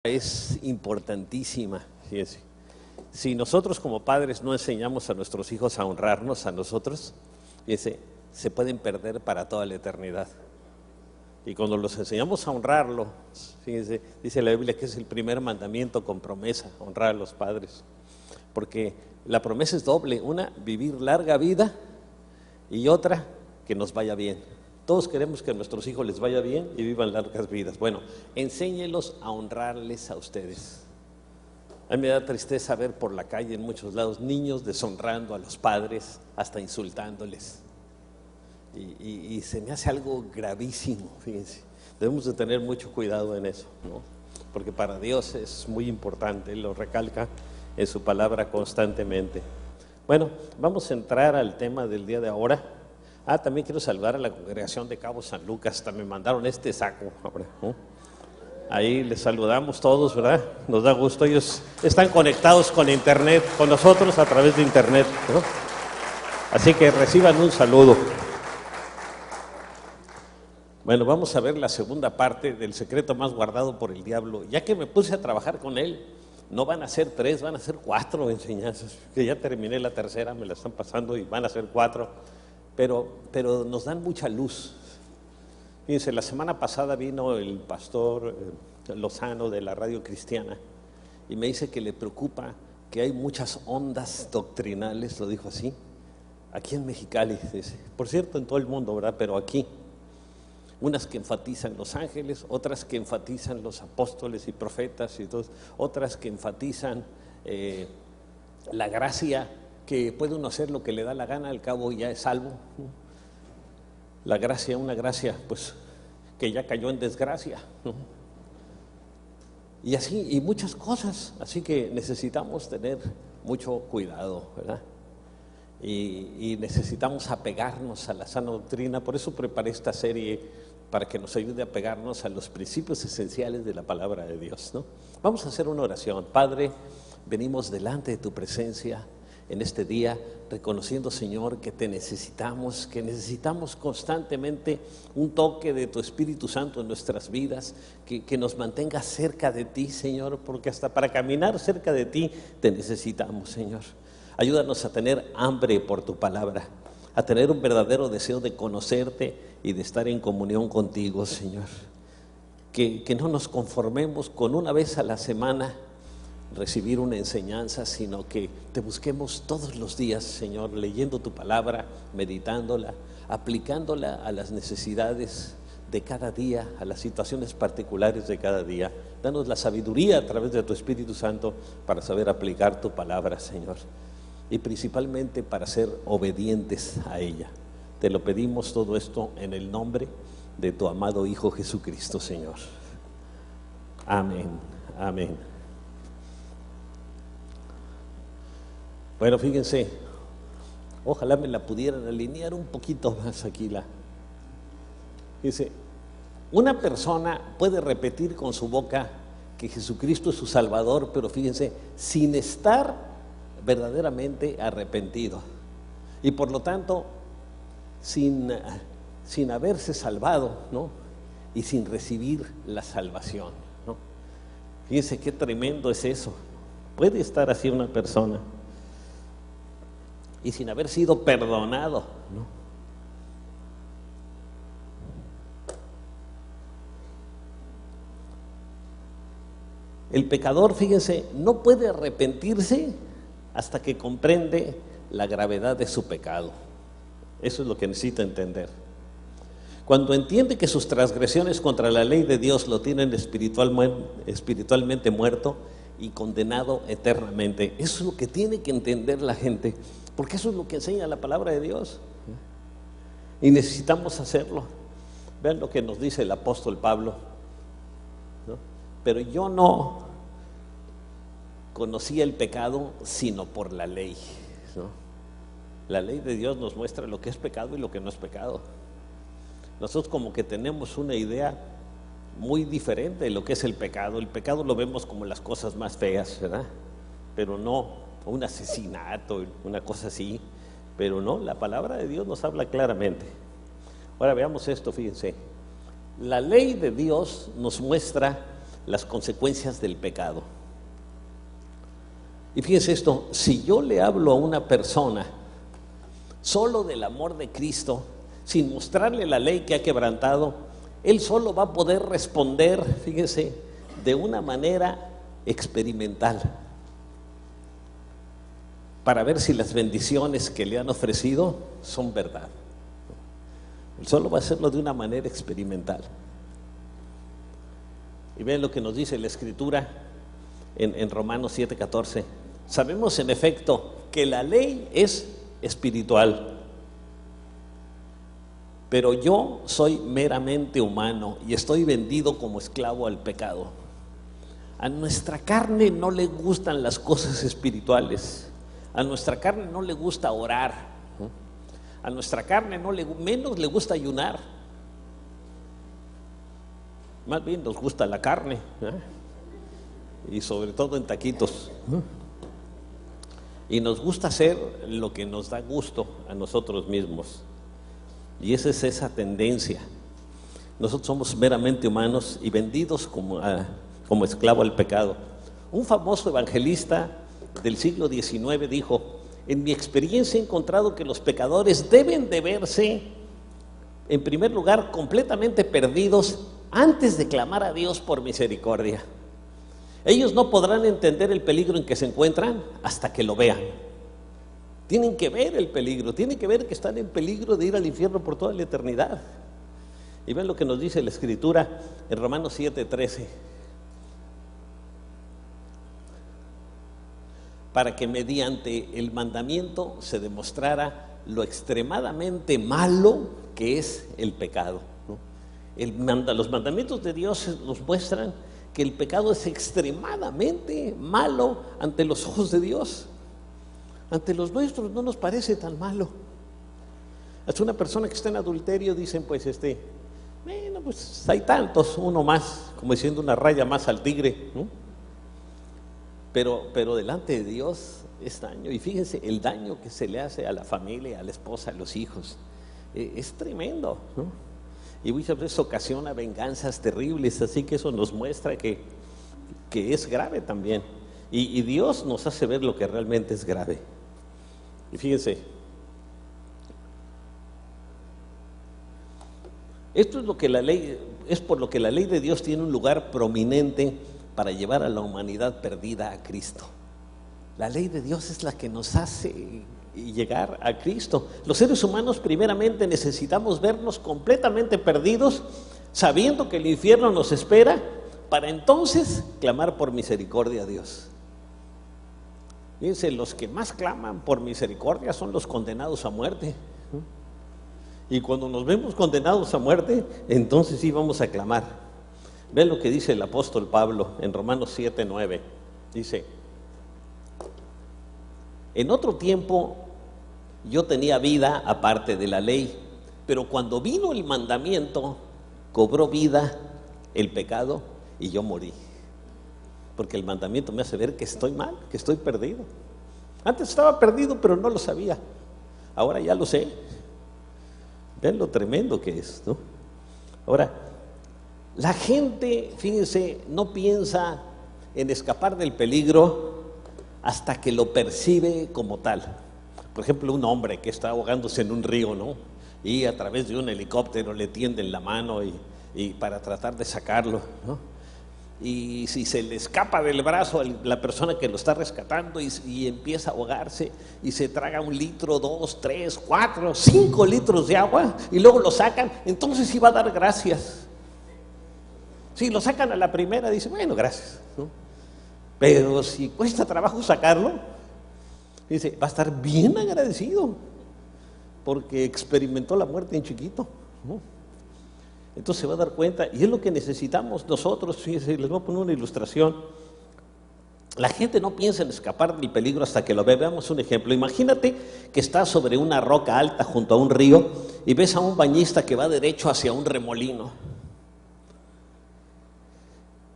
Es importantísima, fíjense. Si nosotros como padres no enseñamos a nuestros hijos a honrarnos a nosotros, fíjense, se pueden perder para toda la eternidad. Y cuando los enseñamos a honrarlo, fíjense, dice la Biblia que es el primer mandamiento con promesa, honrar a los padres. Porque la promesa es doble, una, vivir larga vida, y otra, que nos vaya bien. Todos queremos que a nuestros hijos les vaya bien y vivan largas vidas. Bueno, enséñelos a honrarles a ustedes. A mí me da tristeza ver por la calle en muchos lados niños deshonrando a los padres, hasta insultándoles. Y se me hace algo gravísimo, fíjense. Debemos de tener mucho cuidado en eso, ¿no? Porque para Dios es muy importante, Él lo recalca en su palabra constantemente. Bueno, vamos a entrar al tema del día de ahora. También quiero saludar a la congregación de Cabo San Lucas. Hasta me mandaron este saco ahora, ¿no? Ahí les saludamos todos, ¿verdad? Nos da gusto. Ellos están conectados con internet, con nosotros a través de internet, ¿no? Así que reciban un saludo. Bueno, vamos a ver la segunda parte del secreto más guardado por el diablo. Ya que me puse a trabajar con él, no van a ser 3, van a ser 4 enseñanzas. Que ya terminé la tercera, me la están pasando y van a ser 4. Pero nos dan mucha luz. Fíjense, la semana pasada vino el pastor Lozano de la Radio Cristiana y me dice que le preocupa que hay muchas ondas doctrinales, lo dijo así, aquí en Mexicali, dice. Por cierto, en todo el mundo, ¿verdad? Pero aquí, unas que enfatizan los ángeles, otras que enfatizan los apóstoles y profetas y todos, otras que enfatizan la gracia, que puede uno hacer lo que le da la gana, al cabo ya es salvo. La gracia, una gracia pues que ya cayó en desgracia, ¿no? Y así, y muchas cosas, así que necesitamos tener mucho cuidado, ¿verdad? Y necesitamos apegarnos a la sana doctrina. Por eso preparé esta serie, para que nos ayude a apegarnos a los principios esenciales de la palabra de Dios, ¿no? Vamos a hacer una oración. Padre, venimos delante de tu presencia en este día, reconociendo, Señor, que te necesitamos, que necesitamos constantemente un toque de tu Espíritu Santo en nuestras vidas, que nos mantenga cerca de ti, Señor, porque hasta para caminar cerca de ti te necesitamos, Señor. Ayúdanos a tener hambre por tu palabra, a tener un verdadero deseo de conocerte y de estar en comunión contigo, Señor. Que no nos conformemos con una vez a la semana recibir una enseñanza, sino que te busquemos todos los días, Señor, leyendo tu palabra, meditándola, aplicándola a las necesidades de cada día, a las situaciones particulares de cada día. Danos la sabiduría a través de tu Espíritu Santo para saber aplicar tu palabra, Señor, y principalmente para ser obedientes a ella. Te lo pedimos todo esto en el nombre de tu amado Hijo Jesucristo, Señor. Amén, amén. Bueno, fíjense, ojalá me la pudieran alinear un poquito más aquí. Fíjense, una persona puede repetir con su boca que Jesucristo es su Salvador, pero fíjense, sin estar verdaderamente arrepentido. Y por lo tanto, sin haberse salvado, ¿no? Y sin recibir la salvación, ¿no? Fíjense qué tremendo es eso. Puede estar así una persona y sin haber sido perdonado, ¿no? El pecador, fíjense, no puede arrepentirse hasta que comprende la gravedad de su pecado. Eso es lo que necesita entender. Cuando entiende que sus transgresiones contra la ley de Dios lo tienen espiritualmente muerto y condenado eternamente. Eso es lo que tiene que entender la gente, porque eso es lo que enseña la palabra de Dios, y necesitamos hacerlo. Vean lo que nos dice el apóstol Pablo, ¿no? Pero yo no conocía el pecado sino por la ley, ¿no? La ley de Dios nos muestra lo que es pecado y lo que no es pecado. Nosotros como que tenemos una idea muy diferente de lo que es el pecado. El pecado lo vemos como las cosas más feas, ¿verdad? Pero no un asesinato, una cosa así. Pero no, la palabra de Dios nos habla claramente. Ahora veamos esto, fíjense. La ley de Dios nos muestra las consecuencias del pecado. Y fíjense esto, si yo le hablo a una persona solo del amor de Cristo, sin mostrarle la ley que ha quebrantado, él solo va a poder responder, fíjense, de una manera experimental, para ver si las bendiciones que le han ofrecido son verdad. Él solo va a hacerlo de una manera experimental. Y ven lo que nos dice la Escritura en Romanos 7:14. Sabemos en efecto que la ley es espiritual, pero yo soy meramente humano y estoy vendido como esclavo al pecado. A nuestra carne no le gustan las cosas espirituales, a nuestra carne no le gusta orar, a nuestra carne menos le gusta ayunar. Más bien nos gusta la carne, y sobre todo en taquitos, y nos gusta hacer lo que nos da gusto a nosotros mismos, y esa es esa tendencia. Nosotros somos meramente humanos y vendidos como esclavo al pecado. Un famoso evangelista del siglo XIX dijo: en mi experiencia he encontrado que los pecadores deben de verse, en primer lugar, completamente perdidos antes de clamar a Dios por misericordia. Ellos no podrán entender el peligro en que se encuentran hasta que lo vean. Tienen que ver el peligro, tienen que ver que están en peligro de ir al infierno por toda la eternidad. Y ven lo que nos dice la Escritura en Romanos 7:13. Para que mediante el mandamiento se demostrara lo extremadamente malo que es el pecado, ¿no? Los mandamientos de Dios nos muestran que el pecado es extremadamente malo ante los ojos de Dios. Ante los nuestros no nos parece tan malo. Hasta una persona que está en adulterio dicen, pues bueno, pues hay tantos, uno más, como diciendo una raya más al tigre, ¿no? Pero delante de Dios es daño. Y fíjense el daño que se le hace a la familia, a la esposa, a los hijos. Es tremendo, ¿no? Y muchas veces ocasiona venganzas terribles. Así que eso nos muestra que es grave también. Y Dios nos hace ver lo que realmente es grave. Y fíjense, esto es por lo que la ley de Dios tiene un lugar prominente para llevar a la humanidad perdida a Cristo. La ley de Dios es la que nos hace llegar a Cristo. Los seres humanos primeramente necesitamos vernos completamente perdidos, sabiendo que el infierno nos espera, para entonces clamar por misericordia a Dios. Fíjense, los que más claman por misericordia son los condenados a muerte, ¿no? Y cuando nos vemos condenados a muerte, entonces sí vamos a clamar. Ven lo que dice el apóstol Pablo en Romanos 7:9. Dice: en otro tiempo yo tenía vida aparte de la ley, pero cuando vino el mandamiento, cobró vida el pecado y yo morí. Porque el mandamiento me hace ver que estoy mal, que estoy perdido. Antes estaba perdido, pero no lo sabía. Ahora ya lo sé. Ven lo tremendo que es, ¿no? Ahora, la gente, fíjense, no piensa en escapar del peligro hasta que lo percibe como tal. Por ejemplo, un hombre que está ahogándose en un río, ¿no? Y a través de un helicóptero le tienden la mano y para tratar de sacarlo, ¿no? Y si se le escapa del brazo a la persona que lo está rescatando y empieza a ahogarse y se traga 1 litro, 2, 3, 4, 5 litros de agua y luego lo sacan, entonces sí va a dar gracias. Si lo sacan a la primera, dice, bueno, gracias, ¿no? Pero si cuesta trabajo sacarlo, dice, va a estar bien agradecido porque experimentó la muerte en chiquito, ¿no? Entonces se va a dar cuenta, y es lo que necesitamos nosotros. Fíjense, les voy a poner una ilustración. La gente no piensa en escapar del peligro hasta que lo ve. Veamos un ejemplo. Imagínate que estás sobre una roca alta junto a un río y ves a un bañista que va derecho hacia un remolino.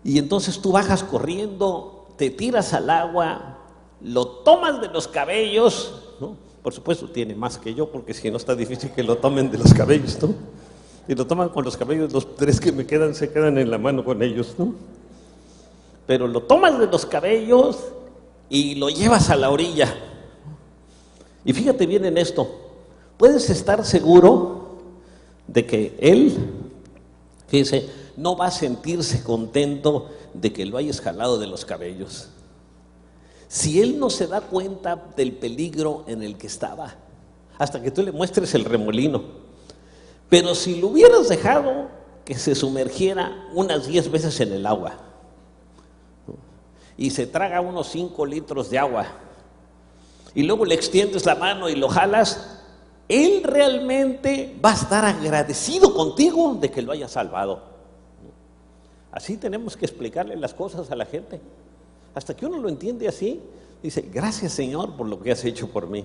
Y entonces tú bajas corriendo, te tiras al agua, lo tomas de los cabellos, ¿no? Por supuesto tiene más que yo, porque si no está difícil que lo tomen de los cabellos, ¿no? Y lo toman con los cabellos, los 3 que me quedan se quedan en la mano con ellos, ¿no? pero lo tomas de los cabellos y lo llevas a la orilla. Y fíjate bien en esto, puedes estar seguro de que él, fíjese, no va a sentirse contento de que lo hayas jalado de los cabellos. Si él no se da cuenta del peligro en el que estaba, hasta que tú le muestres el remolino. Pero si lo hubieras dejado que se sumergiera unas 10 veces en el agua y se traga unos 5 litros de agua y luego le extiendes la mano y lo jalas, él realmente va a estar agradecido contigo de que lo hayas salvado. Así tenemos que explicarle las cosas a la gente. Hasta que uno lo entiende así, dice, gracias Señor por lo que has hecho por mí.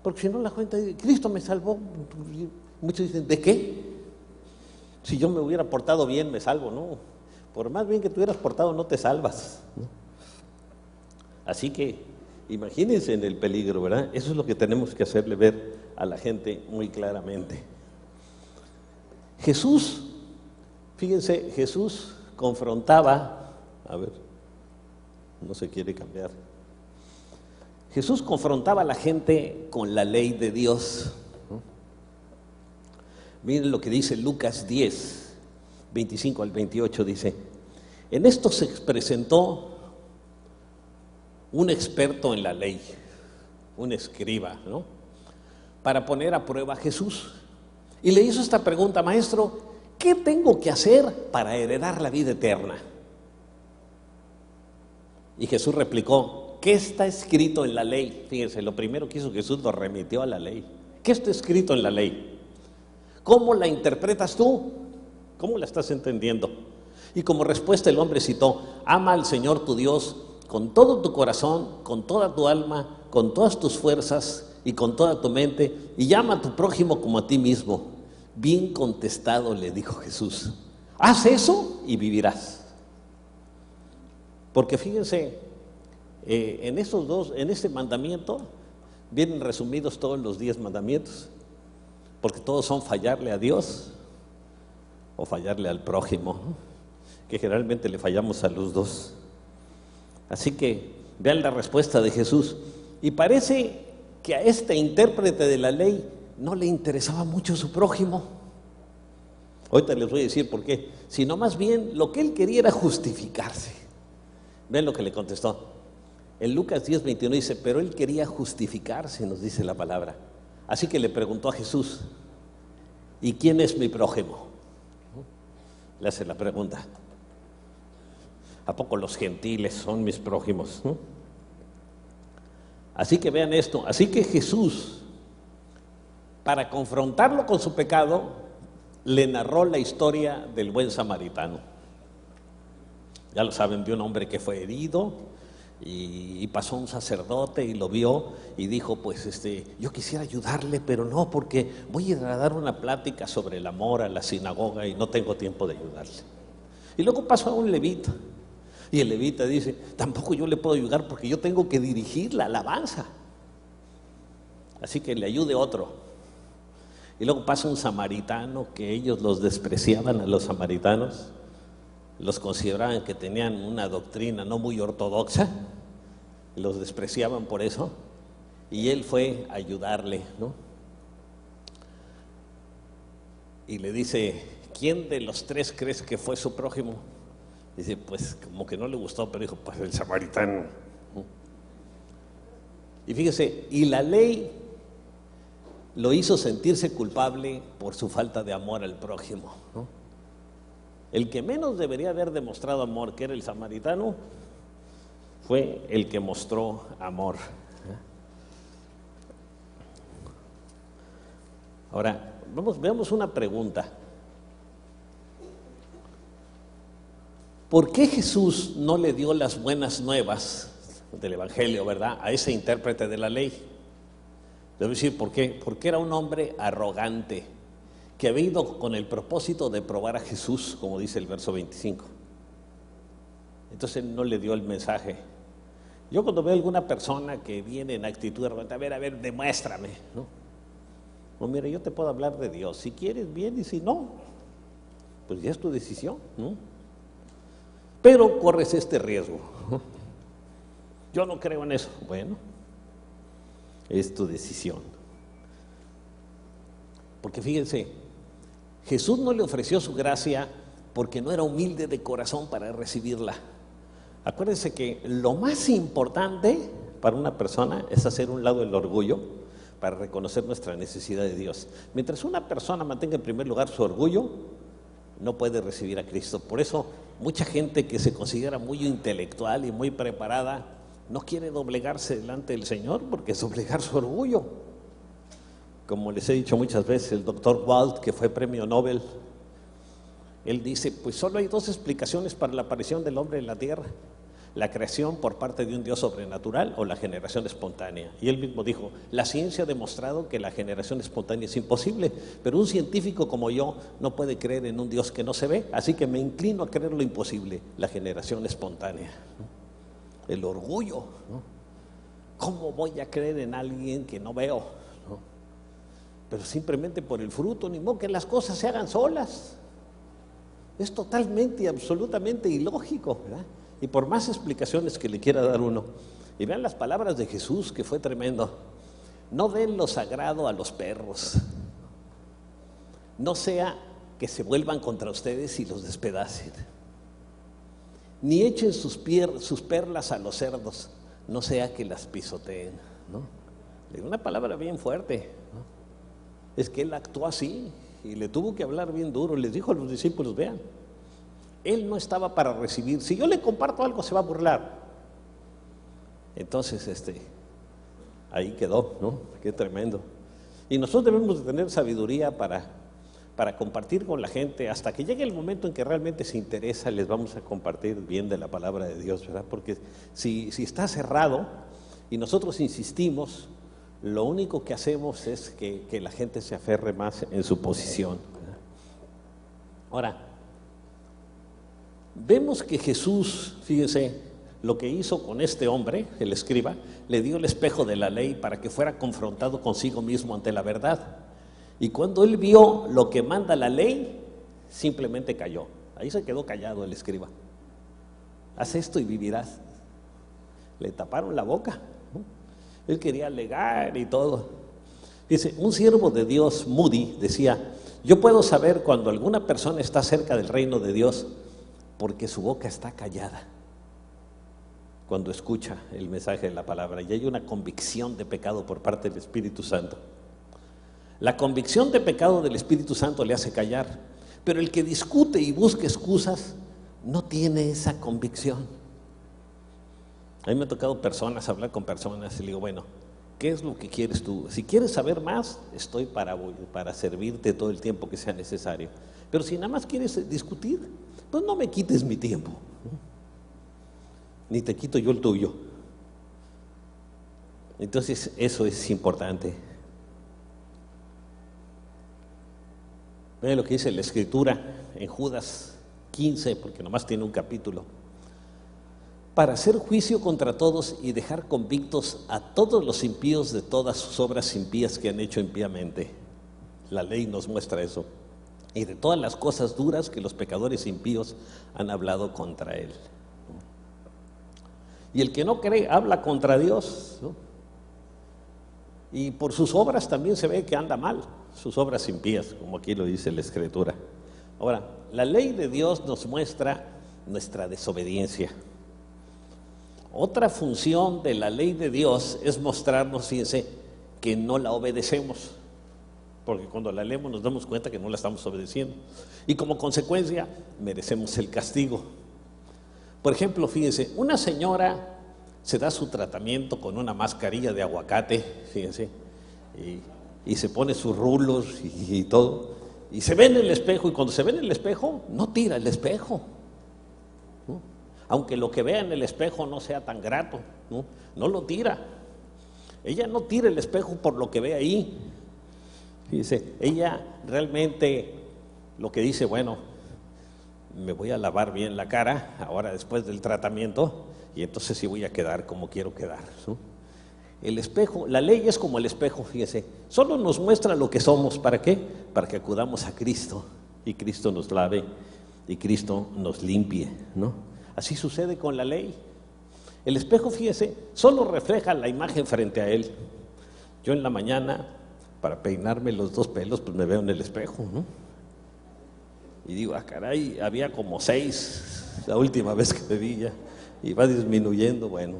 Porque si no la gente dice, Cristo me salvó. Muchos dicen, ¿de qué? Si yo me hubiera portado bien, me salvo. No, por más bien que te hubieras portado, no te salvas, ¿no? Así que imagínense en el peligro, ¿verdad? Eso es lo que tenemos que hacerle ver a la gente muy claramente. Jesús, fíjense, Jesús confrontaba, a ver, no se quiere cambiar. Jesús confrontaba a la gente con la ley de Dios. Miren lo que dice Lucas 10, 25 al 28, dice, en esto se presentó un experto en la ley, un escriba, ¿no?, para poner a prueba a Jesús. Y le hizo esta pregunta, maestro, ¿qué tengo que hacer para heredar la vida eterna? Y Jesús replicó, ¿qué está escrito en la ley? Fíjense, lo primero que hizo Jesús lo remitió a la ley. ¿Qué está escrito en la ley? ¿Cómo la interpretas tú? ¿Cómo la estás entendiendo? Y como respuesta el hombre citó, ama al Señor tu Dios con todo tu corazón, con toda tu alma, con todas tus fuerzas y con toda tu mente, y ama a tu prójimo como a ti mismo. Bien contestado, le dijo Jesús. Haz eso y vivirás. Porque fíjense, en este mandamiento vienen resumidos todos los 10 mandamientos, porque todos son fallarle a Dios o fallarle al prójimo, ¿no?, que generalmente le fallamos a los dos. Así que vean la respuesta de Jesús. Y parece que a este intérprete de la ley no le interesaba mucho su prójimo. Ahorita les voy a decir por qué. Sino más bien lo que él quería era justificarse. Vean lo que le contestó. En Lucas 10, 21 dice, pero él quería justificarse, nos dice la palabra. Así que le preguntó a Jesús, ¿y quién es mi prójimo? Le hace la pregunta. ¿A poco los gentiles son mis prójimos, no? Así que vean esto. Así que Jesús, para confrontarlo con su pecado, le narró la historia del buen samaritano. Ya lo saben, de un hombre que fue herido y pasó un sacerdote y lo vio y dijo, pues yo quisiera ayudarle, pero no, porque voy a ir a dar una plática sobre el amor a la sinagoga y no tengo tiempo de ayudarle. Y luego pasó a un levita. Y el levita dice, tampoco yo le puedo ayudar porque yo tengo que dirigir la alabanza. Así que le ayude otro. Y luego pasa un samaritano, que ellos los despreciaban a los samaritanos, los consideraban que tenían una doctrina no muy ortodoxa, los despreciaban por eso, y él fue a ayudarle, ¿no? Y le dice, ¿quién de los 3 crees que fue su prójimo? Dice, pues como que no le gustó, pero dijo, pues el samaritano. Y fíjese, y la ley lo hizo sentirse culpable por su falta de amor al prójimo, ¿no? El que menos debería haber demostrado amor, que era el samaritano, fue el que mostró amor. Ahora, veamos una pregunta. ¿Por qué Jesús no le dio las buenas nuevas del Evangelio, verdad, a ese intérprete de la ley? Debo decir, ¿por qué? Porque era un hombre arrogante, que había ido con el propósito de probar a Jesús, como dice el verso 25. Entonces no le dio el mensaje. Yo cuando veo a alguna persona que viene en actitud arrogante, a ver, demuéstrame, ¿no? No, mira, yo te puedo hablar de Dios, si quieres bien y si no, pues ya es tu decisión, ¿no? pero corres este riesgo. Yo no creo en eso. Bueno, es tu decisión. Porque fíjense, Jesús no le ofreció su gracia porque no era humilde de corazón para recibirla. Acuérdense que lo más importante para una persona es hacer un lado el orgullo para reconocer nuestra necesidad de Dios. Mientras una persona mantenga en primer lugar su orgullo, no puede recibir a Cristo. Por eso mucha gente que se considera muy intelectual y muy preparada no quiere doblegarse delante del Señor porque es doblegar su orgullo. Como les he dicho muchas veces, el doctor Walt, que fue premio Nobel, él dice, pues solo hay dos explicaciones para la aparición del hombre en la tierra: la creación por parte de un Dios sobrenatural o la generación espontánea. Y él mismo dijo, la ciencia ha demostrado que la generación espontánea es imposible, pero un científico como yo no puede creer en un Dios que no se ve, así que me inclino a creer lo imposible, la generación espontánea. El orgullo, ¿no? ¿Cómo voy a creer en alguien que no veo? ¿No? Pero simplemente por el fruto, ni modo que las cosas se hagan solas. Es totalmente y absolutamente ilógico, ¿verdad? Y por más explicaciones que le quiera dar uno, y vean las palabras de Jesús, que fue tremendo: no den lo sagrado a los perros, no sea que se vuelvan contra ustedes y los despedacen, ni echen sus perlas a los cerdos, no sea que las pisoteen, ¿no? Le dio una palabra bien fuerte, ¿no? Es que él actuó así y le tuvo que hablar bien duro. Les dijo a los discípulos, vean, él no estaba para recibir. Si yo le comparto algo, se va a burlar. Entonces, ahí quedó, ¿no? Qué tremendo. Y nosotros debemos de tener sabiduría para compartir con la gente. Hasta que llegue el momento en que realmente se interesa, les vamos a compartir bien de la palabra de Dios, ¿verdad? Porque si está cerrado y nosotros insistimos, lo único que hacemos es que la gente se aferre más en su posición, ¿verdad? Ahora, vemos que Jesús, fíjense, lo que hizo con este hombre, el escriba, le dio el espejo de la ley para que fuera confrontado consigo mismo ante la verdad. Y cuando él vio lo que manda la ley, simplemente cayó. Ahí se quedó callado el escriba. Haz esto y vivirás. Le taparon la boca, ¿no? Él quería alegar y todo. Dice, un siervo de Dios, Moody, decía, yo puedo saber cuando alguna persona está cerca del reino de Dios porque su boca está callada cuando escucha el mensaje de la palabra, y hay una convicción de pecado por parte del Espíritu Santo. La convicción de pecado del Espíritu Santo le hace callar, pero el que discute y busca excusas no tiene esa convicción. A mí me ha tocado hablar con personas y le digo, bueno, ¿qué es lo que quieres tú? Si quieres saber más, estoy para servirte todo el tiempo que sea necesario. Pero si nada más quieres discutir, pues no me quites mi tiempo, ¿no? Ni te quito yo el tuyo. Entonces, eso es importante. Vean lo que dice la Escritura en Judas 15, porque nomás tiene un capítulo. Para hacer juicio contra todos y dejar convictos a todos los impíos de todas sus obras impías que han hecho impíamente. La ley nos muestra eso. Y de todas las cosas duras que los pecadores impíos han hablado contra él. Y el que no cree habla contra Dios, ¿no? Y por sus obras también se ve que anda mal, sus obras impías, como aquí lo dice la Escritura. Ahora, la ley de Dios nos muestra nuestra desobediencia. Otra función de la ley de Dios es mostrarnos, fíjense, que no la obedecemos, porque cuando la leemos nos damos cuenta que no la estamos obedeciendo, y como consecuencia merecemos el castigo. Por ejemplo, fíjense, una señora se da su tratamiento con una mascarilla de aguacate, fíjense, y se pone sus rulos y todo, y se ve en el espejo, y cuando se ve en el espejo, no tira el espejo, ¿no? Aunque lo que vea en el espejo no sea tan grato, no lo tira. Ella no tira el espejo por lo que ve ahí. Fíjese, ella realmente lo que dice, bueno, me voy a lavar bien la cara ahora después del tratamiento y entonces sí voy a quedar como quiero quedar, ¿no? El espejo, la ley es como el espejo, fíjese, solo nos muestra lo que somos. ¿Para qué? Para que acudamos a Cristo y Cristo nos lave y Cristo nos limpie, ¿no? Así sucede con la ley. El espejo, fíjese, solo refleja la imagen frente a él. Yo en la mañana, para peinarme los 2 pelos, pues me veo en el espejo, ¿no? Y digo, caray, había como 6 la última vez que me vi ya, y va disminuyendo, bueno,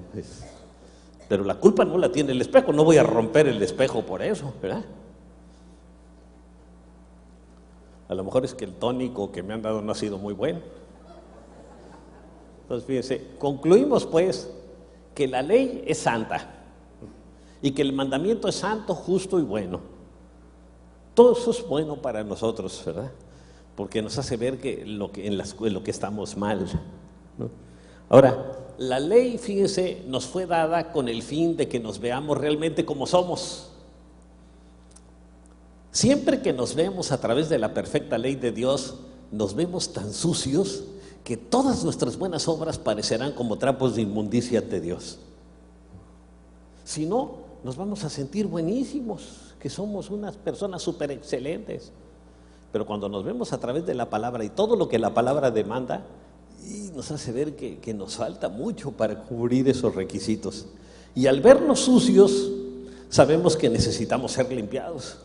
pero la culpa no la tiene el espejo, no voy a romper el espejo por eso, ¿verdad? A lo mejor es que el tónico que me han dado no ha sido muy bueno. Entonces, fíjense, concluimos pues que la ley es santa y que el mandamiento es santo, justo y bueno. Todo eso es bueno para nosotros, ¿verdad? Porque nos hace ver que en lo que estamos mal, ¿no? Ahora, la ley, fíjense, nos fue dada con el fin de que nos veamos realmente como somos. Siempre que nos vemos a través de la perfecta ley de Dios, nos vemos tan sucios que todas nuestras buenas obras parecerán como trapos de inmundicia ante Dios. Si no, nos vamos a sentir buenísimos, que somos unas personas súper excelentes. Pero cuando nos vemos a través de la palabra y todo lo que la palabra demanda, y nos hace ver que nos falta mucho para cubrir esos requisitos. Y al vernos sucios, sabemos que necesitamos ser limpiados.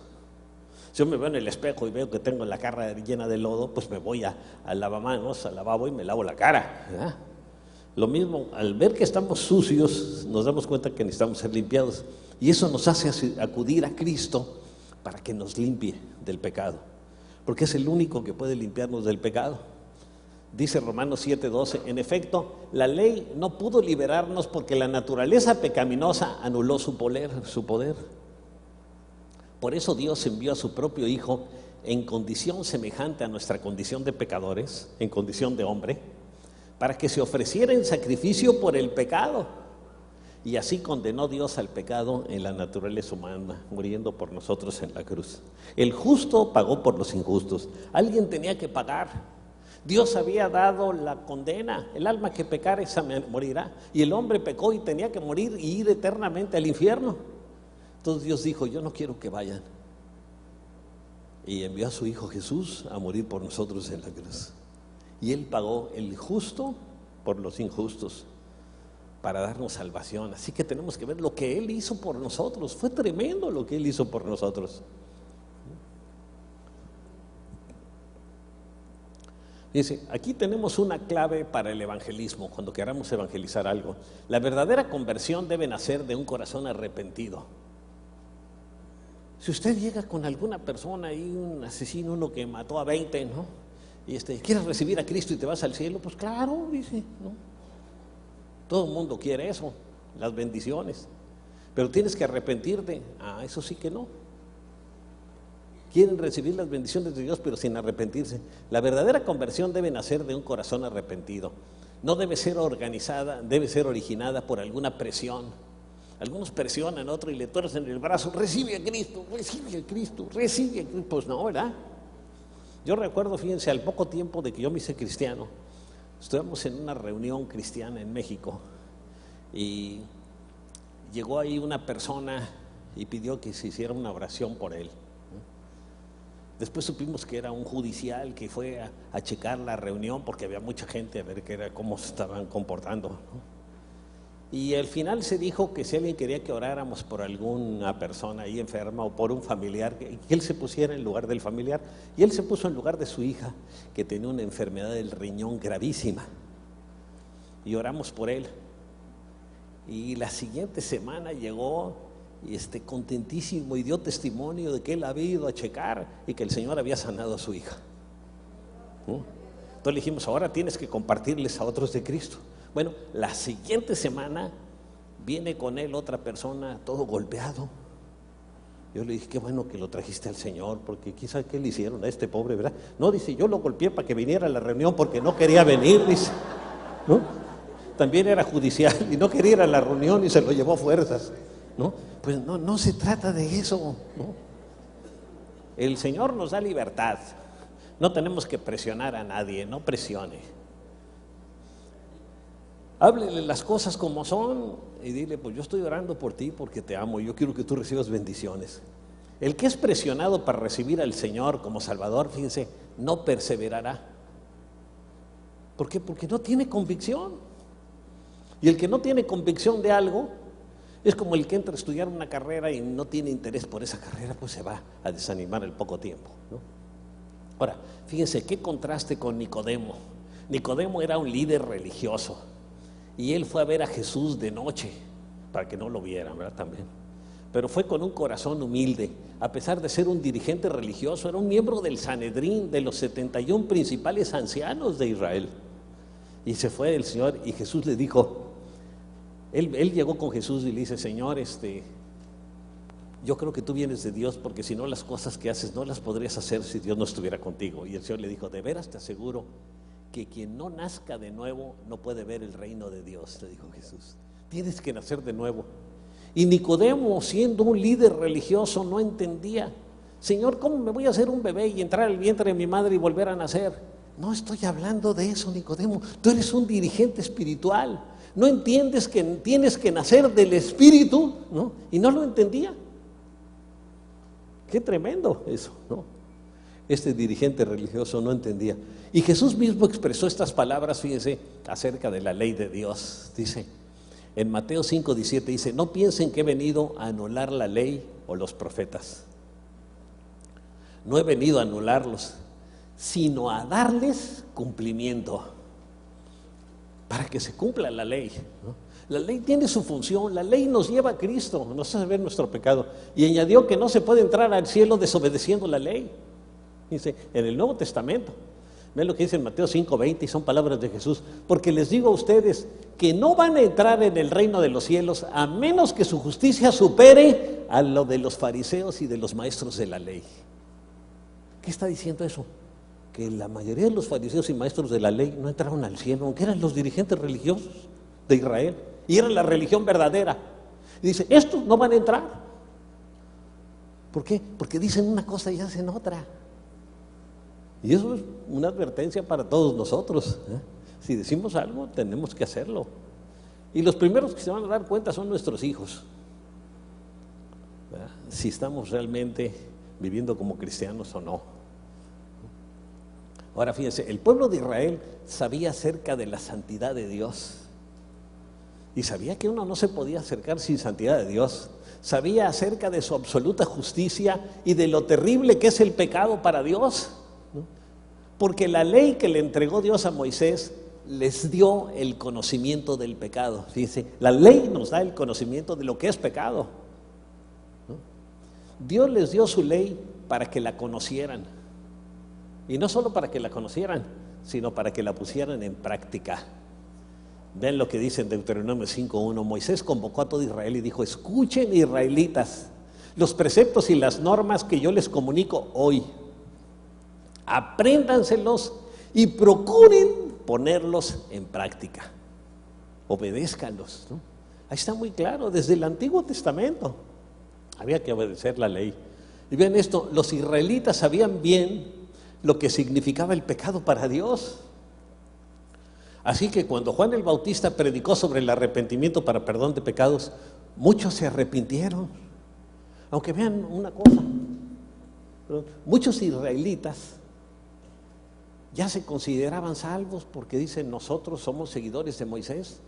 Si yo me veo en el espejo y veo que tengo la cara llena de lodo, pues me voy al lavamanos, al lavabo y me lavo la cara, ¿verdad? Lo mismo, al ver que estamos sucios, nos damos cuenta que necesitamos ser limpiados. Y eso nos hace acudir a Cristo para que nos limpie del pecado, porque es el único que puede limpiarnos del pecado. Dice Romanos 7:12, en efecto, la ley no pudo liberarnos porque la naturaleza pecaminosa anuló su poder. Por eso Dios envió a su propio Hijo en condición semejante a nuestra condición de pecadores, en condición de hombre, para que se ofreciera en sacrificio por el pecado. Y así condenó Dios al pecado en la naturaleza humana, muriendo por nosotros en la cruz. El justo pagó por los injustos. Alguien tenía que pagar. Dios había dado la condena. El alma que pecare, esa morirá. Y el hombre pecó y tenía que morir y ir eternamente al infierno. Entonces Dios dijo, yo no quiero que vayan. Y envió a su Hijo Jesús a morir por nosotros en la cruz. Y Él pagó, el justo por los injustos, para darnos salvación. Así que tenemos que ver lo que Él hizo por nosotros. Fue tremendo lo que Él hizo por nosotros. Dice, aquí tenemos una clave para el evangelismo, cuando queramos evangelizar algo. La verdadera conversión debe nacer de un corazón arrepentido. Si usted llega con alguna persona ahí, un asesino, uno que mató a 20, ¿no? Y ¿quieres recibir a Cristo y te vas al cielo? Pues claro, dice, ¿no? Todo el mundo quiere eso, las bendiciones. Pero tienes que arrepentirte. Eso sí que no. Quieren recibir las bendiciones de Dios, pero sin arrepentirse. La verdadera conversión debe nacer de un corazón arrepentido. No debe ser organizada, debe ser originada por alguna presión. Algunos presionan a otro y le tuercen el brazo, recibe a Cristo, recibe a Cristo, recibe a Cristo. Pues no, ¿verdad? Yo recuerdo, fíjense, al poco tiempo de que yo me hice cristiano, estuvimos en una reunión cristiana en México y llegó ahí una persona y pidió que se hiciera una oración por él. Después supimos que era un judicial que fue a checar la reunión porque había mucha gente a ver cómo se estaban comportando, ¿no? Y al final se dijo que si alguien quería que oráramos por alguna persona ahí enferma o por un familiar, que él se pusiera en lugar del familiar. Y él se puso en lugar de su hija, que tenía una enfermedad del riñón gravísima. Y oramos por él. Y la siguiente semana llegó y contentísimo y dio testimonio de que él había ido a checar y que el Señor había sanado a su hija, ¿no? Entonces le dijimos, ahora tienes que compartirles a otros de Cristo. Bueno, la siguiente semana viene con él otra persona, todo golpeado. Yo le dije, qué bueno que lo trajiste al Señor, porque quizá qué le hicieron a este pobre, ¿verdad? No, dice, yo lo golpeé para que viniera a la reunión porque no quería venir, dice, ¿no? También era judicial y no quería ir a la reunión y se lo llevó a fuerzas, ¿no? Pues no se trata de eso, ¿no? El Señor nos da libertad. No tenemos que presionar a nadie, no presione. Háblele las cosas como son y dile, pues yo estoy orando por ti porque te amo y yo quiero que tú recibas bendiciones. El que es presionado para recibir al Señor como Salvador, fíjense, no perseverará. ¿Por qué? Porque no tiene convicción. Y el que no tiene convicción de algo es como el que entra a estudiar una carrera y no tiene interés por esa carrera, pues se va a desanimar al poco tiempo, ¿no? Ahora, fíjense qué contraste con Nicodemo. Nicodemo era un líder religioso y él fue a ver a Jesús de noche para que no lo vieran, ¿verdad? También. Pero fue con un corazón humilde. A pesar de ser un dirigente religioso, era un miembro del Sanedrín, de los 71 principales ancianos de Israel. Y se fue el Señor y Jesús le dijo, él llegó con Jesús y le dice, Señor, yo creo que tú vienes de Dios, porque si no las cosas que haces no las podrías hacer si Dios no estuviera contigo. Y el Señor le dijo, de veras te aseguro que quien no nazca de nuevo no puede ver el reino de Dios, le dijo Jesús. Tienes que nacer de nuevo. Y Nicodemo, siendo un líder religioso, no entendía, Señor, ¿cómo me voy a hacer un bebé y entrar al vientre de mi madre y volver a nacer? No estoy hablando de eso, Nicodemo. Tú eres un dirigente espiritual. ¿No entiendes que tienes que nacer del Espíritu? ¿No? Y no lo entendía. Qué tremendo eso, ¿no? Este dirigente religioso no entendía. Y Jesús mismo expresó estas palabras, fíjense, acerca de la ley de Dios. Dice, en Mateo 5:17, dice, no piensen que he venido a anular la ley o los profetas. No he venido a anularlos, sino a darles cumplimiento, para que se cumpla la ley, ¿no? La ley tiene su función, la ley nos lleva a Cristo, nos hace ver nuestro pecado. Y añadió que no se puede entrar al cielo desobedeciendo la ley. Dice, en el Nuevo Testamento, ven lo que dice en Mateo 5:20, y son palabras de Jesús, porque les digo a ustedes que no van a entrar en el reino de los cielos a menos que su justicia supere a lo de los fariseos y de los maestros de la ley. ¿Qué está diciendo eso? Que la mayoría de los fariseos y maestros de la ley no entraron al cielo, aunque eran los dirigentes religiosos de Israel y eran la religión verdadera. Y dice, estos no van a entrar. ¿Por qué? Porque dicen una cosa y hacen otra. Y eso es una advertencia para todos nosotros, ¿eh? Si decimos algo, tenemos que hacerlo. Y los primeros que se van a dar cuenta son nuestros hijos, ¿verdad? Si estamos realmente viviendo como cristianos o no. Ahora fíjense, el pueblo de Israel sabía acerca de la santidad de Dios y sabía que uno no se podía acercar sin santidad de Dios. Sabía acerca de su absoluta justicia y de lo terrible que es el pecado para Dios, ¿no? Porque la ley que le entregó Dios a Moisés les dio el conocimiento del pecado. Fíjense, la ley nos da el conocimiento de lo que es pecado, ¿no? Dios les dio su ley para que la conocieran. Y no solo para que la conocieran, sino para que la pusieran en práctica. Ven lo que dice en Deuteronomio 5:1. Moisés convocó a todo Israel y dijo, escuchen, israelitas, los preceptos y las normas que yo les comunico hoy. Apréndanselos y procuren ponerlos en práctica. Obedézcanlos, ¿no? Ahí está muy claro, desde el Antiguo Testamento había que obedecer la ley. Y ven esto, los israelitas sabían bien lo que significaba el pecado para Dios. Así que cuando Juan el Bautista predicó sobre el arrepentimiento para perdón de pecados, muchos se arrepintieron. Aunque vean una cosa, muchos israelitas ya se consideraban salvos porque dicen, nosotros somos seguidores de Moisés,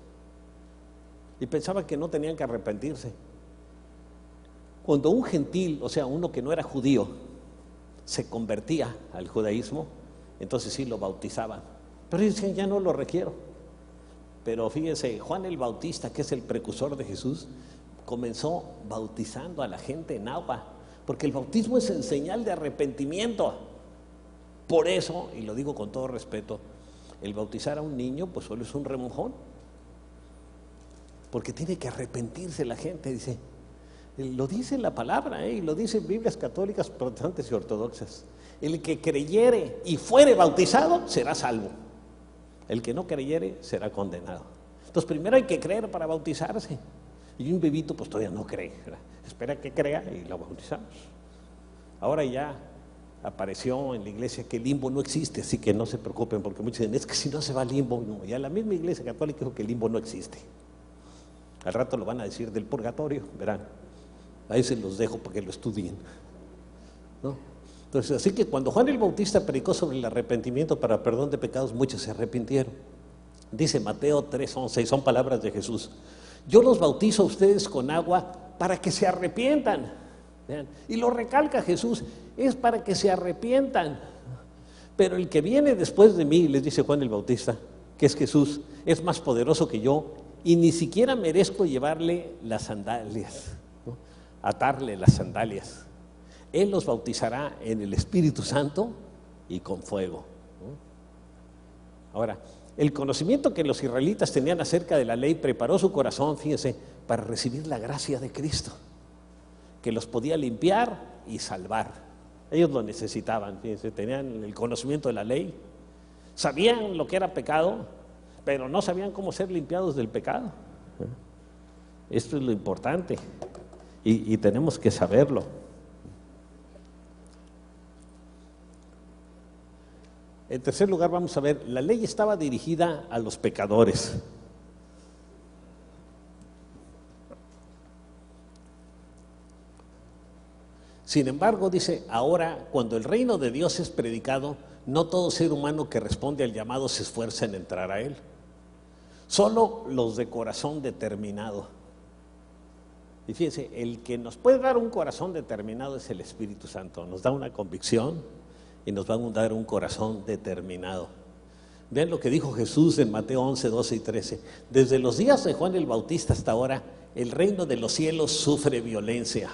y pensaban que no tenían que arrepentirse. Cuando un gentil, o sea, uno que no era judío, se convertía al judaísmo, entonces sí lo bautizaban, pero dicen, ya no lo requiero. Pero fíjense, Juan el Bautista, que es el precursor de Jesús, comenzó bautizando a la gente en agua, porque el bautismo es en señal de arrepentimiento. Por eso, y lo digo con todo respeto, el bautizar a un niño pues solo es un remojón, porque tiene que arrepentirse la gente. Dice, lo dice la palabra, y lo dicen Biblias católicas, protestantes y ortodoxas. El que creyere y fuere bautizado será salvo. El que no creyere será condenado. Entonces primero hay que creer para bautizarse. Y un bebito pues todavía no cree, ¿verdad? Espera que crea y lo bautizamos. Ahora ya apareció en la iglesia que el limbo no existe, así que no se preocupen, porque muchos dicen, es que si no se va al limbo. No, ya la misma iglesia católica dijo que el limbo no existe. Al rato lo van a decir del purgatorio, verán. Ahí se los dejo para que lo estudien, ¿no? Entonces, así que cuando Juan el Bautista predicó sobre el arrepentimiento para perdón de pecados, muchos se arrepintieron. Dice Mateo 3:11, y son palabras de Jesús: yo los bautizo a ustedes con agua para que se arrepientan. Vean, y lo recalca Jesús, es para que se arrepientan. Pero el que viene después de mí, les dice Juan el Bautista, que es Jesús, es más poderoso que yo, y ni siquiera merezco llevarle las sandalias, ¿no? Atarle las sandalias. Él los bautizará en el Espíritu Santo y con fuego, ¿no? Ahora, el conocimiento que los israelitas tenían acerca de la ley preparó su corazón, fíjense, para recibir la gracia de Cristo, que los podía limpiar y salvar. Ellos lo necesitaban, fíjense, tenían el conocimiento de la ley, sabían lo que era pecado, pero no sabían cómo ser limpiados del pecado. Esto es lo importante y tenemos que saberlo. En tercer lugar, vamos a ver, la ley estaba dirigida a los pecadores. Sin embargo, dice, ahora, cuando el reino de Dios es predicado, no todo ser humano que responde al llamado se esfuerza en entrar a él. Solo los de corazón determinado. Y fíjense, el que nos puede dar un corazón determinado es el Espíritu Santo. Nos da una convicción y nos va a dar un corazón determinado. Vean lo que dijo Jesús en Mateo 11, 12 y 13. Desde los días de Juan el Bautista hasta ahora, el reino de los cielos sufre violencia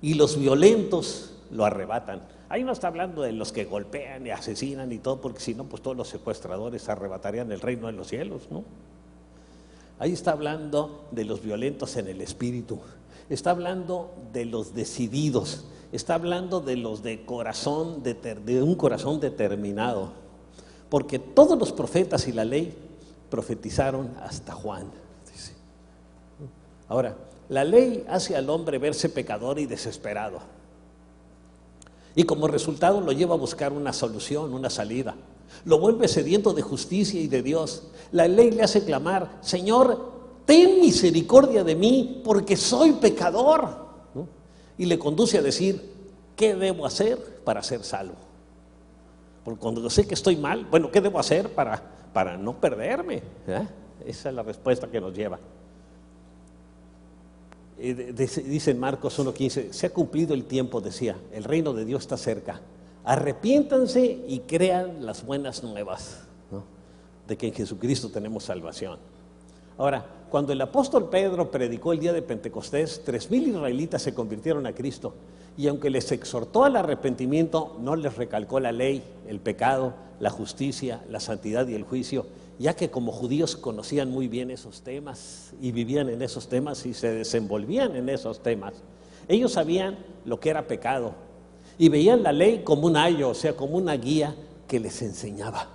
y los violentos lo arrebatan. Ahí no está hablando de los que golpean y asesinan y todo, porque si no, pues todos los secuestradores arrebatarían el reino de los cielos, ¿no? Ahí está hablando de los violentos en el espíritu, está hablando de los decididos, está hablando de los de corazón, de un corazón determinado, porque todos los profetas y la ley profetizaron hasta Juan. Dice. Ahora, la ley hace al hombre verse pecador y desesperado, y como resultado lo lleva a buscar una solución, una salida. Lo vuelve sediento de justicia y de Dios. La ley le hace clamar: Señor, ten misericordia de mí, porque soy pecador, ¿no? Y le conduce a decir: ¿qué debo hacer para ser salvo? Porque cuando yo sé que estoy mal, bueno, ¿qué debo hacer para no perderme? Esa es la respuesta que nos lleva. Dice en Marcos 1:15, se ha cumplido el tiempo, decía, el reino de Dios está cerca. Arrepiéntanse y crean las buenas nuevas, ¿no? De que en Jesucristo tenemos salvación. Ahora, cuando el apóstol Pedro predicó el día de Pentecostés, 3,000 israelitas se convirtieron a Cristo, y aunque les exhortó al arrepentimiento, no les recalcó la ley, el pecado, la justicia, la santidad y el juicio, ya que como judíos conocían muy bien esos temas y vivían en esos temas y se desenvolvían en esos temas. Ellos sabían lo que era pecado y veían la ley como un ayo, o sea, como una guía que les enseñaba.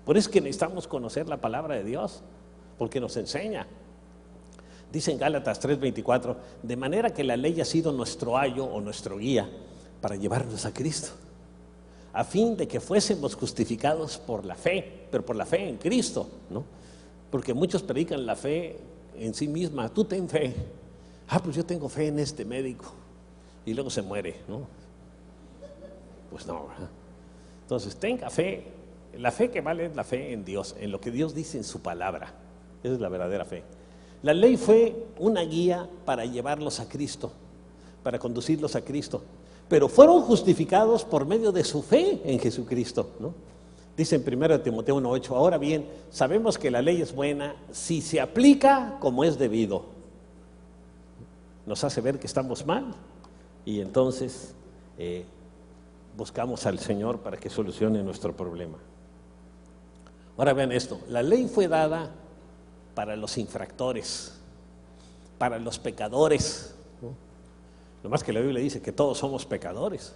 Por eso es que necesitamos conocer la palabra de Dios, porque nos enseña. Dice en Gálatas 3:24, de manera que la ley ha sido nuestro ayo o nuestro guía para llevarnos a Cristo, a fin de que fuésemos justificados por la fe, pero por la fe en Cristo, ¿no? Porque muchos predican la fe en sí misma. Tú ten fe. Pues yo tengo fe en este médico, y luego se muere, ¿no? Pues no, ¿verdad? Entonces tenga fe. La fe que vale es la fe en Dios, en lo que Dios dice en su palabra. Esa es la verdadera fe. La ley fue una guía para llevarlos a Cristo, para conducirlos a Cristo, pero fueron justificados por medio de su fe en Jesucristo, ¿no? Dice en 1 Timoteo 1:8, ahora bien, sabemos que la ley es buena si se aplica como es debido. Nos hace ver que estamos mal y entonces buscamos al Señor para que solucione nuestro problema. Ahora vean esto, la ley fue dada para los infractores, para los pecadores, ¿no? Lo más que la Biblia dice que todos somos pecadores.